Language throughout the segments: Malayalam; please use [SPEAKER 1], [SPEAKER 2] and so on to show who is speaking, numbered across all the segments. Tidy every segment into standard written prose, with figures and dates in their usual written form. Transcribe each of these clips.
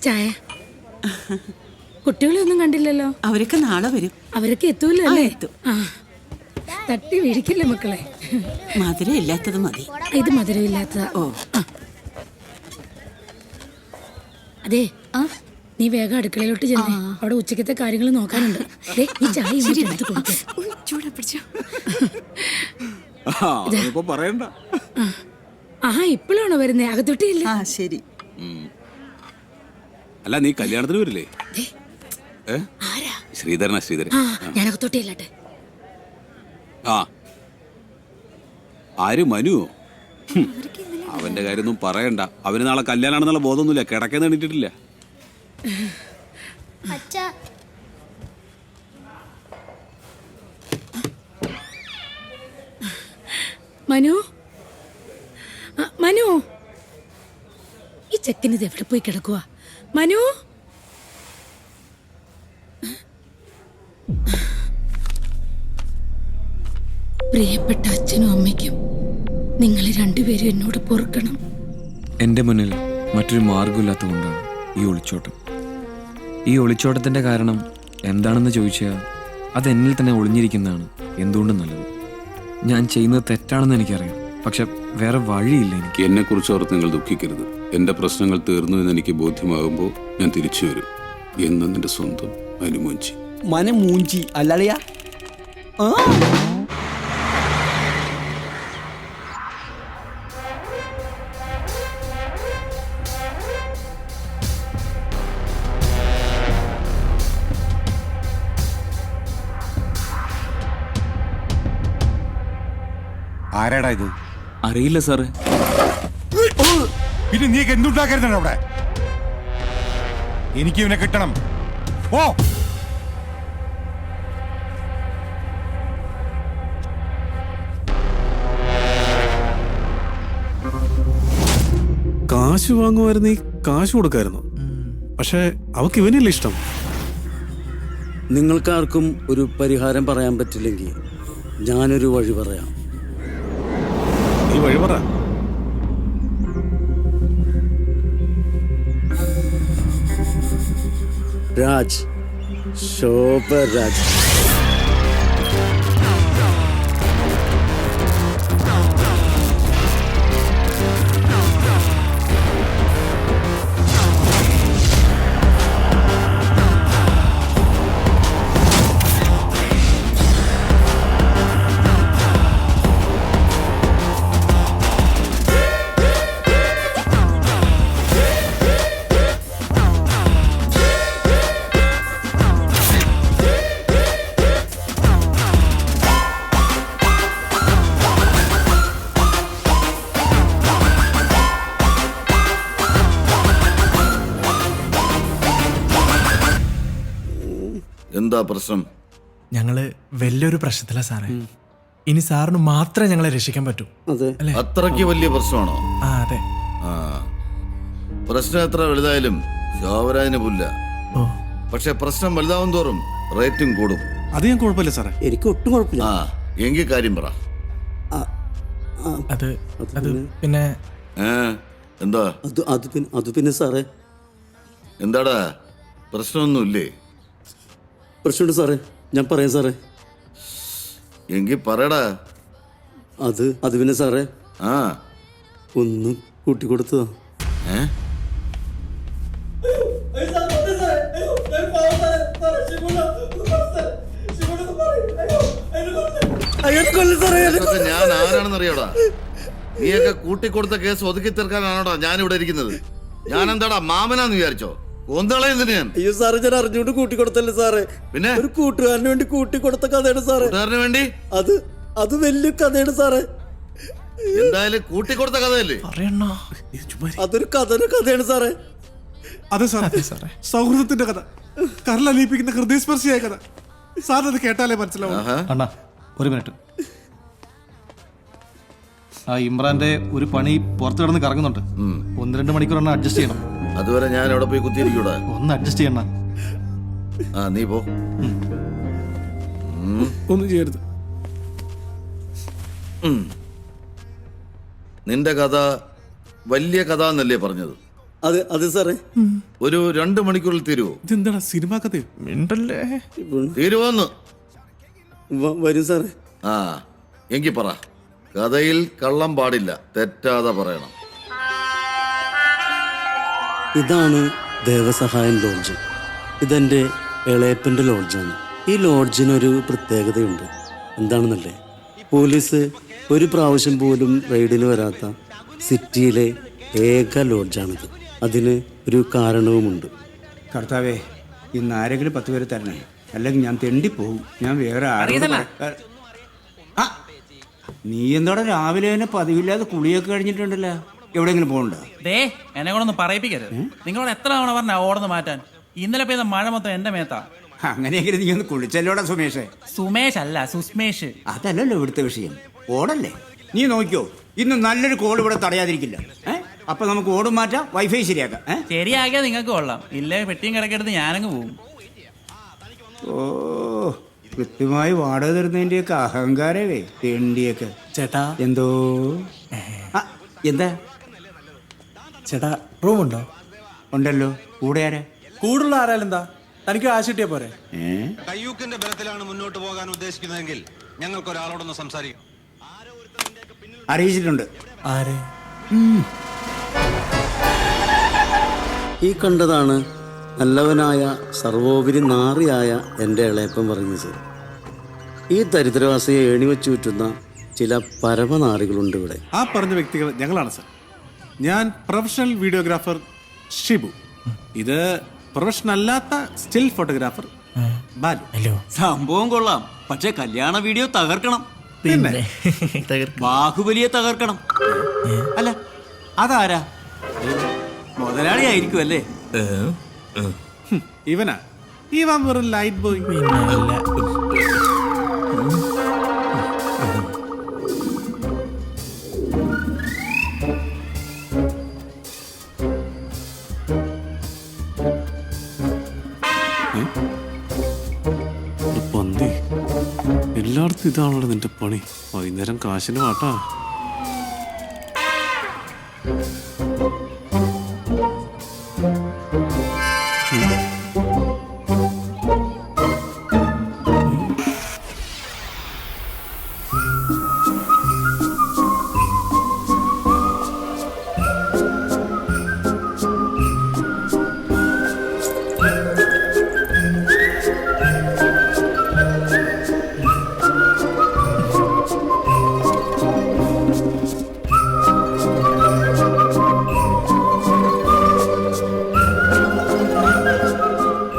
[SPEAKER 1] ചായ. കുട്ടികളെ ഒന്നും കണ്ടില്ലല്ലോ.
[SPEAKER 2] അവരൊക്കെ നാളെ വരും.
[SPEAKER 1] അവരൊക്കെ എത്തൂല്ലോ അല്ലേ? തട്ടി വീഴിക്കില്ലേ മക്കളെ.
[SPEAKER 2] മധുരം ഇല്ലാത്തത് മതി.
[SPEAKER 1] ഇത് മധുരം ഇല്ലാത്തതാ. ഓ അതെ, നീ വേഗം അടുക്കളയിലോട്ട് ചെന്നേ. അവിടെ ഉച്ചക്കത്തെ കാര്യങ്ങൾ നോക്കാനുണ്ട്. ഈ ചായ എടുത്ത് കൊടുക്ക. ഇപ്പോഴാണോ വരുന്നേ? അകത്തൊട്ടിയില്ല.
[SPEAKER 3] ശരി.
[SPEAKER 4] അല്ല, നീ കല്യാണത്തിന് വരില്ലേ? ശ്രീധരനാ. ശ്രീധരൻ.
[SPEAKER 1] ഞാൻ അകത്തൊട്ടിയില്ലട്ടെ.
[SPEAKER 4] ആര്? മനുവോ? അവന്റെ കാര്യമൊന്നും പറയണ്ട. അവന് നാളെ കല്യാണാണെന്നുള്ള ബോധമൊന്നുമില്ല. കിടക്കേന്ന് എണീറ്റിട്ടില്ല.
[SPEAKER 1] മനു, മനു, ഈ ചെക്കനിത് എവിടെ പോയി കിടക്കുക? മനു, പ്രിയപ്പെട്ട അച്ഛനും അമ്മയ്ക്കും നിങ്ങൾ രണ്ടുപേരും എന്നോട് പൊറുക്കണം.
[SPEAKER 5] എൻ്റെ മുന്നിൽ മറ്റൊരു മാർഗമില്ലാത്തതുകൊണ്ടാണ് ഈ ഒളിച്ചോട്ടം. ഈ ഒളിച്ചോട്ടത്തിൻ്റെ കാരണം എന്താണെന്ന് ചോദിച്ചാൽ അത് എന്നിൽ തന്നെ ഒളിഞ്ഞിരിക്കുന്നതാണ് എന്തുകൊണ്ടും നല്ലത്. ഞാൻ ചെയ്യുന്നത് തെറ്റാണെന്ന് എനിക്കറിയാം, പക്ഷെ വേറെ വഴിയില്ല എനിക്ക്.
[SPEAKER 4] എന്നെക്കുറിച്ച് ഓർത്ത് നിങ്ങൾ ദുഃഖിക്കരുത്. എൻ്റെ പ്രശ്നങ്ങൾ തീർന്നു എന്ന് എനിക്ക് ബോധ്യമാകുമ്പോൾ ഞാൻ തിരിച്ചു വരും. എന്ന് നിന്റെ സ്വന്തം അനുമൂഞ്ചി.
[SPEAKER 3] മനമൂഞ്ചി അല്ലളിയാ.
[SPEAKER 6] ആരാടാ ഇത്?
[SPEAKER 5] അറിയില്ല സാറേ.
[SPEAKER 6] പിന്നെ നീ എന്തുണ്ടാക്കരുതാണ് അവിടെ? എനിക്ക് ഇവനെ കിട്ടണം. ഓ,
[SPEAKER 7] കാശ് വാങ്ങുമായിരുന്നു, കാശ് കൊടുക്കായിരുന്നു. പക്ഷെ അവക്ക് ഇവനില്ല ഇഷ്ടം.
[SPEAKER 8] നിങ്ങൾക്കാർക്കും ഒരു പരിഹാരം പറയാൻ പറ്റില്ലെങ്കിൽ ഞാനൊരു വഴി പറയാം.
[SPEAKER 7] നീ വഴി പറ.
[SPEAKER 8] രാജ്, ശോഭരാജ്.
[SPEAKER 9] എന്താ പ്രശ്നം?
[SPEAKER 10] ഞങ്ങള് വലിയൊരു പ്രശ്നത്തിലാ സാറേ. ഇനി സാറിന് മാത്രമേ ഞങ്ങളെ രക്ഷിക്കാൻ പറ്റൂ.
[SPEAKER 9] അത്രയ്ക്ക് വലിയ പ്രശ്നമാണോ?
[SPEAKER 10] അതെ.
[SPEAKER 9] പ്രശ്നം എത്ര വലുതായാലും ശോഭരാജിന് പുല്ല. പക്ഷെ പ്രശ്നം വലുതാവും തോറും റേറ്റും കൂടും.
[SPEAKER 7] അത് ഞാൻ കുഴപ്പമില്ല സാറേ.
[SPEAKER 8] എനിക്ക് ഒട്ടും കുഴപ്പമില്ല.
[SPEAKER 9] എങ്കിൽ കാര്യം പറ.
[SPEAKER 10] അത് പിന്നെ
[SPEAKER 9] എന്താ?
[SPEAKER 8] അത് പിന്നെ സാറേ.
[SPEAKER 9] എന്താടാ, പ്രശ്നമൊന്നുമില്ലേ?
[SPEAKER 8] പ്രശ്നമുണ്ട് സാറേ, ഞാൻ പറയാം സാറേ.
[SPEAKER 9] എങ്കിൽ പറയടാ.
[SPEAKER 8] അത് പിന്നെ സാറേ, ഒന്നും കൂട്ടിക്കൊടുത്തതാ.
[SPEAKER 9] ഞാൻ ആരാണെന്നറിയോടാ? നീയൊക്കെ കൂട്ടിക്കൊടുത്ത കേസ് ഒതുക്കി തീർക്കാനാണോടാ ഞാനിവിടെ ഇരിക്കുന്നത്? ഞാൻ എന്താടാ മാമനാന്ന് വിചാരിച്ചോ?
[SPEAKER 8] അയ്യോ സാറേ, ഞാൻ അറിഞ്ഞുകൊണ്ട് കൂട്ടിക്കൊടുത്തല്ലേ സാറേ.
[SPEAKER 9] പിന്നെ
[SPEAKER 8] ഒരു കൂട്ടുകാരന് വേണ്ടി കൂട്ടിക്കൊടുത്ത കഥയാണ് സാറേ.
[SPEAKER 9] വേണ്ടി
[SPEAKER 8] അത് വലിയ കഥയാണ് സാറേ.
[SPEAKER 9] എന്തായാലും കൂട്ടിക്കൊടുത്ത കഥയല്ലേ?
[SPEAKER 8] അതൊരു കഥയാണ് സാറേ.
[SPEAKER 7] അതെ സാറേ, സൗഹൃദത്തിന്റെ കഥ, കരളലിയിപ്പിക്കുന്ന ഹൃദയസ്പർശിയായ കഥ. സാറിന് അത് കേട്ടാലേ മനസ്സിലാവും.
[SPEAKER 11] അണ്ണാ, ഒരു മിനിറ്റ്. ആ ഇമ്രാന്റെ ഒരു പണി പുറത്ത് കിടന്ന് കറങ്ങുന്നുണ്ട്. 1-2 മണിക്കൂർ എണ്ണ അഡ്ജസ്റ്റ് ചെയ്യണം.
[SPEAKER 9] അതുവരെ ഞാൻ അവിടെ പോയി കുത്തിയിരിക്കൂടാ.
[SPEAKER 11] ഒന്ന് അഡ്ജസ്റ്റ് ചെയ്യണം.
[SPEAKER 9] നീ പോ.
[SPEAKER 7] ഒന്നും ചെയ്യരുത്.
[SPEAKER 9] നിന്റെ കഥ വലിയ കഥ എന്നല്ലേ പറഞ്ഞത്?
[SPEAKER 8] അത് സാറേ.
[SPEAKER 9] ഒരു 2 മണിക്കൂറിൽ തീരുവോ?
[SPEAKER 7] ഇതെന്താടാ സിനിമ കഥ?
[SPEAKER 10] മിണ്ടല്ലേ.
[SPEAKER 9] തീരുവോന്ന്?
[SPEAKER 8] വരും സാറേ.
[SPEAKER 9] ആ എങ്കി പറ. കഥയിൽ കള്ളം പാടില്ല, തെറ്റാതെ പറയണം.
[SPEAKER 8] ഇതാണ് ദേവസഹായം ലോഡ്ജ്. ഇതെൻ്റെ ഇളയപ്പൻ്റെ ലോഡ്ജാണ്. ഈ ലോഡ്ജിനൊരു പ്രത്യേകതയുണ്ട്. എന്താണെന്നല്ലേ, പോലീസ് ഒരു പ്രാവശ്യം പോലും റെയ്ഡിന് വരാത്ത സിറ്റിയിലെ ഏക ലോഡ്ജാണിത്. അതിന് ഒരു കാരണവുമുണ്ട്.
[SPEAKER 3] കർത്താവേ, ഇന്ന് ആരെങ്കിലും 10 പേര് തരണേ, അല്ലെങ്കിൽ ഞാൻ തെണ്ടിപ്പോവും. ഞാൻ വേറെ നീ എന്തോടെ രാവിലെ തന്നെ പതിവില്ലാതെ കുളിയൊക്കെ കഴിഞ്ഞിട്ടുണ്ടല്ലോ. എവിടെയെങ്കിലും പോകണ്ടോ?
[SPEAKER 11] എന്നെ കൊണ്ടൊന്ന് പറയിപ്പിക്കരുത്. നിങ്ങളോട് എത്ര തവണ പറഞ്ഞ ഓടന്ന് മാറ്റാൻ? ഇന്നലെ പെയ്ത മഴ മൊത്തം എന്റെ മേത്താ.
[SPEAKER 3] അങ്ങനെയെങ്കിലും നീ ഒന്ന് കുളിച്ചല്ലോടാ സുമേഷേ.
[SPEAKER 11] സുമേഷ് അല്ല, സുസ്മേഷ്.
[SPEAKER 3] അതല്ലല്ലോ ഇവിടുത്തെ വിഷയം. ഓടല്ലേ? നീ നോക്കിയോ, ഇന്ന് നല്ലൊരു കോൾ ഇവിടെ തടയാതിരിക്കില്ല. അപ്പൊ നമുക്ക് ഓടും മാറ്റാം, വൈഫൈ ശരിയാക്കാം.
[SPEAKER 11] ശരിയാക്കിയാ നിങ്ങൾക്ക് കൊള്ളാം, ഇല്ലേ പെട്ടിയും കിടക്കെടുത്ത് ഞാനങ്ങ് പോവും.
[SPEAKER 3] ഓ, കൃത്യമായി വാടക തരുന്നതിന്റെയൊക്കെ അഹങ്കാരവേ തെണ്ടിയൊക്കെ.
[SPEAKER 10] ചേട്ടാ.
[SPEAKER 3] എന്തോ എന്താ
[SPEAKER 10] ചേട്ടാ, റൂമുണ്ടോ?
[SPEAKER 3] ഉണ്ടല്ലോ. കൂടെ ആരാ?
[SPEAKER 10] കൂടുള്ള ആരാലെന്താ? തനിക്ക് ആശ കിട്ടിയാ പോരെ?
[SPEAKER 6] കയ്യൂക്കിന്റെ ബലത്തിലാണ് മുന്നോട്ട് പോകാൻ ഉദ്ദേശിക്കുന്നതെങ്കിൽ ഞങ്ങൾക്ക് ഒരാളോടൊന്ന് സംസാരിക്കാം.
[SPEAKER 3] അറിയിച്ചിട്ടുണ്ട്.
[SPEAKER 10] ആരെ?
[SPEAKER 8] ഈ കണ്ടതാണ് നല്ലവനായ സർവോപരി നാറിയായ എൻ്റെ ഇളയപ്പൻ പറഞ്ഞത്. ഈ ദരിദ്രവാസിയെ ഏണിവെച്ചു ചുറ്റുന്ന ചില പരമനാറികളുണ്ട് ഇവിടെ.
[SPEAKER 7] ആ പറഞ്ഞ വ്യക്തികൾ ഞങ്ങളാണ് സർ. ഞാൻ പ്രൊഫഷണൽ വീഡിയോഗ്രാഫർ ഷിബു. ഇത് പ്രൊഫഷണൽ അല്ലാത്ത സ്റ്റിൽ ഫോട്ടോഗ്രാഫർ ബാലു.
[SPEAKER 10] ഹലോ.
[SPEAKER 3] സംഭവം കൊള്ളാം, പക്ഷെ കല്യാണ വീഡിയോ തകർക്കണം.
[SPEAKER 7] പിന്നെ
[SPEAKER 3] ബാഹുബലിയെ തകർക്കണം. അല്ല, അതാരാ? മുതലാളി ആയിരിക്കും അല്ലേ?
[SPEAKER 7] ഇവനാ? ഇവൻ വെറും ലൈറ്റ് ബോയ്. പന്തി, എല്ലായിടത്തും ഇതാണല്ലോ നിന്റെ പണി. വൈകുന്നേരം കാശിന് വാട്ടാ.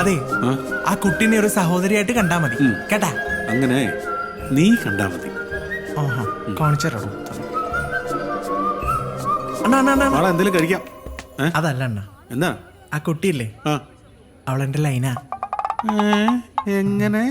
[SPEAKER 10] അതെ, ആ കുട്ടീനെ ഒരു സഹോദരിയായിട്ട് കണ്ടാ മതി കേട്ടാ.
[SPEAKER 7] അങ്ങനെ നീ കണ്ടാ മതി.
[SPEAKER 10] കാണിച്ചോ അണ്ണാ.
[SPEAKER 7] നാളെ എന്തെങ്കിലും കഴിക്കാം.
[SPEAKER 10] അതല്ല അണ്ണ,
[SPEAKER 7] എന്താ
[SPEAKER 10] ആ കുട്ടിയില്ലേ, അവളെന്റെ ലൈനാ.
[SPEAKER 7] എങ്ങനെ?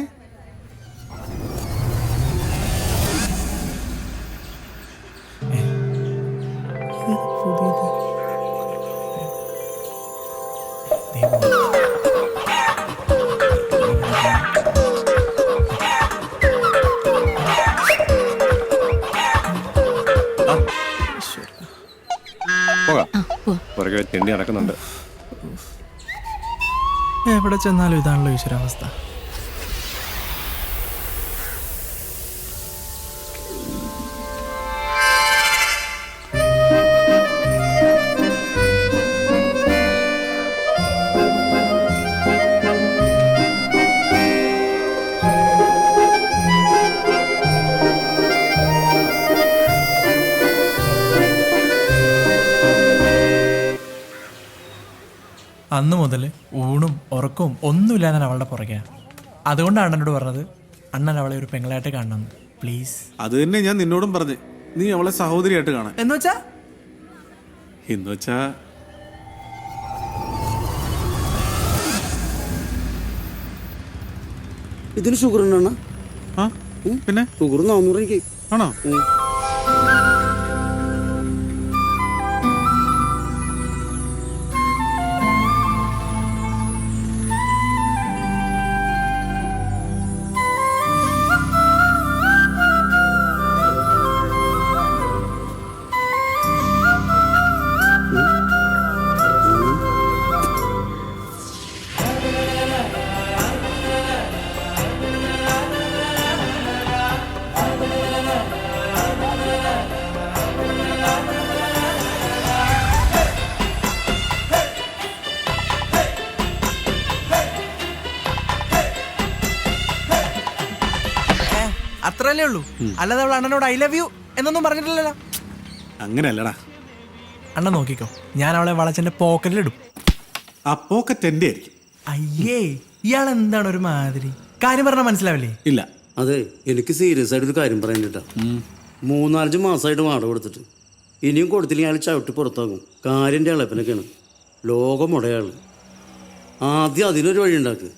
[SPEAKER 6] പുറകെ തെണ്ടി നടക്കുന്നുണ്ട്.
[SPEAKER 10] എവിടെ ചെന്നാലും ഇതാണല്ലോ ഈശ്വരാവസ്ഥ. അന്ന് മുതൽ ഊണും ഉറക്കവും ഒന്നുമില്ല ഞാൻ അവളുടെ പുറകെ. അതുകൊണ്ടാണ് എന്നോട് പറഞ്ഞത് അണ്ണൻ അവളെ ഒരു പെങ്ങളായിട്ട് കാണണം പ്ലീസ്.
[SPEAKER 7] അത് തന്നെ ഞാൻ നിന്നോടും പറഞ്ഞു, നീ അവളെ സഹോദരിയായിട്ട് കാണാൻ.
[SPEAKER 10] എന്നുവെച്ചാ
[SPEAKER 8] ഇതിന് ഷുഗർ ഉണ്ടോ?
[SPEAKER 7] പിന്നെ
[SPEAKER 8] ഷുഗർ 400 എനിക്ക്.
[SPEAKER 7] ആണോ?
[SPEAKER 10] അത്രല്ലേ ഉള്ളൂ. അല്ലാതെ അവൾ അണ്ണനോട് ഐ ലവ് യു എന്നൊന്നും പറഞ്ഞിട്ടില്ലല്ലോ.
[SPEAKER 7] അങ്ങനെയല്ലടാ.
[SPEAKER 10] അണ്ണൻ നോക്കിക്കോ, ഞാൻ അവളെ വളച്ചെന്റെ പോക്കറ്റിലിടും.
[SPEAKER 7] ആ പോക്കറ്റ് എന്റെ ആയിരിക്കും.
[SPEAKER 10] അയ്യേ, ഇയാൾ എന്താണ് ഒരു മാതിരി? കാര്യം പറഞ്ഞാൽ മനസ്സിലാവില്ലേ?
[SPEAKER 7] ഇല്ല.
[SPEAKER 8] അതെ, എനിക്ക് സീരിയസ് ആയിട്ട് ഒരു കാര്യം പറയാൻ കേട്ടാ. 3-4 മാസമായിട്ട് വാടക കൊടുത്തിട്ട് ഇനിയും കൊടുത്തില്ലെങ്കിൽ അയാൾ ചവിട്ടി പുറത്താകും. കാര്യൻ്റെ ഇളപ്പനൊക്കെയാണ്. ലോകം മുടയാള്. ആദ്യം അതിനൊരു വഴി ഉണ്ടാക്ക്,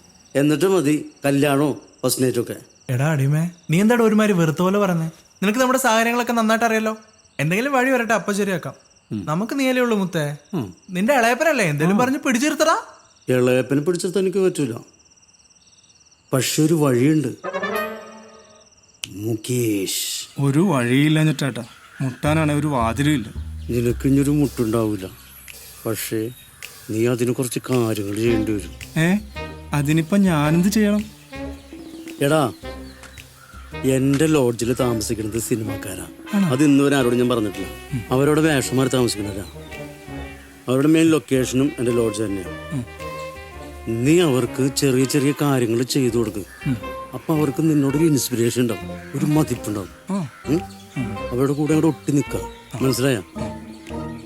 [SPEAKER 8] എന്നിട്ട് മതി കല്യാണമോ ഫസ്റ്റ് നൈറ്റോ ഒക്കെ.
[SPEAKER 10] എടാ അടിമേ, നീ എന്താടാ ഒരുമാതിരി വെറുത്ത പോലെ പറഞ്ഞേ? നിനക്ക് നമ്മുടെ സാഹചര്യങ്ങളൊക്കെ നന്നായിട്ട് അറിയാലോ. എന്തെങ്കിലും വഴി വരട്ടെ, അപ്പൊ ശരിയാക്കാം. നമുക്ക് നീയല്ലേ ഉള്ളൂ മുത്തേ. നിന്റെ ഇളയപ്പനല്ലേ, എന്തെങ്കിലും പറഞ്ഞ് പിടിച്ചെടുത്തടാ.
[SPEAKER 8] ഇളയപ്പനെ പിടിച്ചെടുത്താൻ എനിക്ക് പറ്റൂല. പക്ഷെ ഒരു വഴിയുണ്ട്. മുകേഷ്.
[SPEAKER 12] ഒരു വഴിയില്ല മുട്ടാനാണ് ഒരു വാതിലും ഇല്ല.
[SPEAKER 8] നിനക്കിഞ്ഞൊരു മുട്ടുണ്ടാവില്ല. പക്ഷേ നീ അതിന് കുറച്ച് കാര്യങ്ങൾ ചെയ്യേണ്ടി വരും.
[SPEAKER 12] അതിനിപ്പോ ഞാനെന്ത് ചെയ്യണം?
[SPEAKER 8] എടാ, എന്റെ ലോഡ്ജിൽ താമസിക്കുന്നത് സിനിമാക്കാരാ. അത് ഇന്ന് വരെ ആരോടും ഞാൻ പറഞ്ഞിട്ടില്ല. അവരോട് വേഷമാർ താമസിക്കുന്നവരാ. അവരുടെ മെയിൻ ലൊക്കേഷനും എൻ്റെ ലോഡ്ജ് തന്നെയാണ്. നീ അവർക്ക് ചെറിയ ചെറിയ കാര്യങ്ങൾ ചെയ്തു കൊടുക്കും. അപ്പൊ അവർക്ക് നിന്നോടൊരു ഇൻസ്പിറേഷൻ ഉണ്ടാവും, ഒരു മതിപ്പുണ്ടാവും. അവരുടെ കൂടെ അങ്ങോട്ട് ഒട്ടി നിൽക്കുക. മനസ്സിലായ?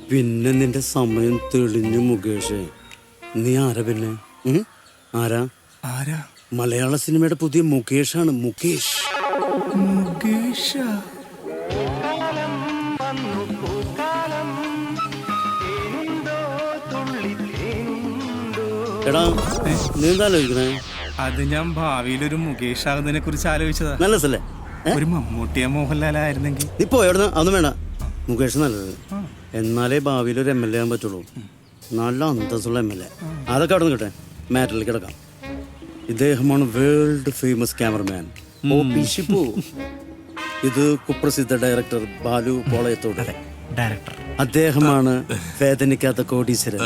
[SPEAKER 8] പിന്നെ നിന്റെ സമയം തെളിഞ്ഞു മുകേഷേ. നീ ആരാ പിന്നെ? ആരാ? മലയാള സിനിമയുടെ പുതിയ മുകേഷാണ്. മുകേഷ്. എടാ, നീ എന്താ ആലോചിക്കണേ?
[SPEAKER 12] അത് ഞാൻ ഭാവിയിലൊരു മുകേഷ് ആകുന്നതിനെ കുറിച്ച് ആലോചിച്ചതാ.
[SPEAKER 8] നല്ല രസല്ലേ?
[SPEAKER 12] ഒരു മമ്മൂട്ടിയ മോഹൻലാലായിരുന്നെങ്കിൽ.
[SPEAKER 8] ഇപ്പൊ എവിടുന്ന അതൊന്നും വേണ്ട. മുകേഷ് നല്ലത്. എന്നാലേ ഭാവിയിൽ ഒരു MLA ആകാൻ പറ്റുള്ളൂ. നല്ല അന്തസ്സുള്ള MLA. അതൊക്കെ അവിടെ നിൽക്കട്ടെ, മാറ്ററിലേക്ക് കിടക്കാം. ഇദ്ദേഹമാണ് world famous cameraman OP Shibu. ഇത് കുപ്രസിദ്ധ ഡയറക്ടർ ബാലു പോളയത്തോട്.
[SPEAKER 10] ഡയറക്ടർ
[SPEAKER 8] അദ്ദേഹമാണ് വേദനിക്കാത്ത കോടീശ്വരൻ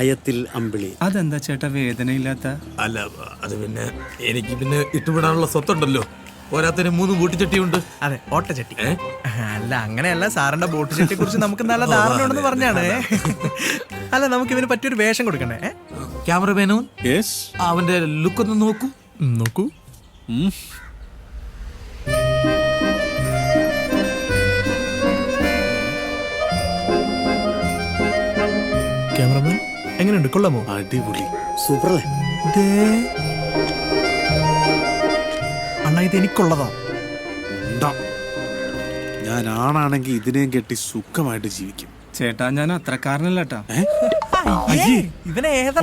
[SPEAKER 8] അയത്തിൽ അമ്പിളി.
[SPEAKER 12] അതെന്താ ചേട്ടാ വേദനയില്ലാത്ത?
[SPEAKER 9] അല്ല, അത് പിന്നെ എനിക്ക് പിന്നെ ഇട്ടുവിടാനുള്ള സ്വത്തുണ്ടല്ലോ. പോരാത്തിന് 3 ബൂട്ടിച്ചട്ടിയുണ്ട്.
[SPEAKER 10] അതെ, ഓട്ടച്ചട്ടി. അല്ല, അങ്ങനെയല്ല, സാറിന്റെ ബോട്ട് ചട്ടിയെ കുറിച്ച് നമുക്ക് നല്ല ധാരണ ഉണ്ടെന്ന് പറഞ്ഞാണ്. അല്ല, നമുക്ക് ഇവന് പറ്റിയൊരു വേഷം കൊടുക്കണ്ടേ?
[SPEAKER 9] ക്യാമറമാനോ? അവന്റെ ലുക്ക് ഒന്ന് നോക്കൂ.
[SPEAKER 10] നോക്കൂ. ക്യാമറമാൻ എങ്ങനെയുണ്ട്? കൊള്ളാമോ?
[SPEAKER 7] അടിപൊളി,
[SPEAKER 8] സൂപ്പറല്ലേ?
[SPEAKER 10] അണ്ണാ, ഇത് എനിക്കുള്ളതാ.
[SPEAKER 7] ഞാൻ ആണാണെങ്കിൽ ഇതിനെയും കെട്ടി സുഖമായിട്ട് ജീവിക്കും.
[SPEAKER 12] ചേട്ടാ, ഞാൻ അത്രക്കാരനല്ലേട്ടാ.
[SPEAKER 10] ഇവനെ ഏതാ?